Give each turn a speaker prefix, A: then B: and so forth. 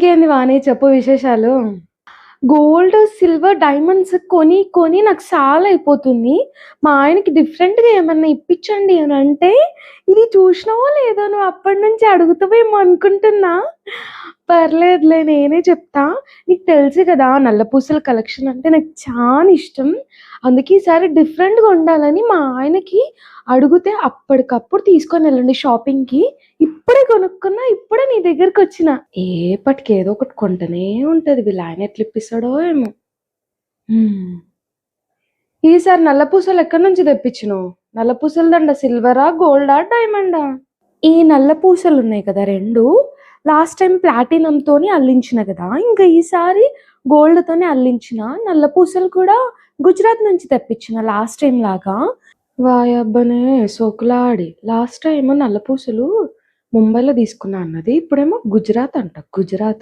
A: ఇంకేంది వాణి చెప్పు విశేషాలు? గోల్డ్, సిల్వర్, డైమండ్స్ కొని, కొని నాకు సాలయిపోతుంది. మా ఆయనకి డిఫరెంట్‌గా ఏమన్నా ఇప్పించండి అనంటే, ఇది చూసినావో లేదో నువ్వు అప్పటినుంచి అడుగుతావేమో అనుకుంటున్నా. పర్లేదులే నేనే చెప్తా. నీకు తెలుసు కదా! నల్ల పూసల కలెక్షన్ అంటే నాకు చానా ఇష్టం. అందుకే ఈసారి డిఫరెంట్‌గా ఉండాలని మా ఆయనకి అడుగుతే అప్పటికప్పుడు తీసుకొనెళ్ళండి షాపింగ్‌కి. ఇప్పుడే కొనుక్కున్నా, ఇప్పుడే నీ దగ్గరకొచ్చిన. ఏపటికి ఏదో ఒకటి కొంటనే ఉంటది. వీళ్ళాయన ఎట్లిప్పిస్తాడో ఏమో! హ్మ్. ఈసారి నల్ల పూసలు ఎక్కడి నుంచి తెప్పించినవు? నల్ల పూసల దండ సిల్వరా? గోల్డా? డైమండా? ఈ నల్ల పూసలున్నాయి కదా 2 లాస్ట్ టైమ్ ప్లాటినంతోని అల్లించిన గదా! ఇంక ఈసారి గోల్డ్‌తోనే అల్లించిన. నల్ల పూసలు కూడా గుజరాత్ నుంచి తెప్పించిన లాస్ట్ టైమ్ లాగా. వాయబ్బనే! సోకులాడి. లాస్ట్ టైమ్ నల్ల పూసలు ముంబైలో తీసుకున్నా అన్నది. ఇప్పుడేమో గుజరాత్ అంట. గుజరాత్.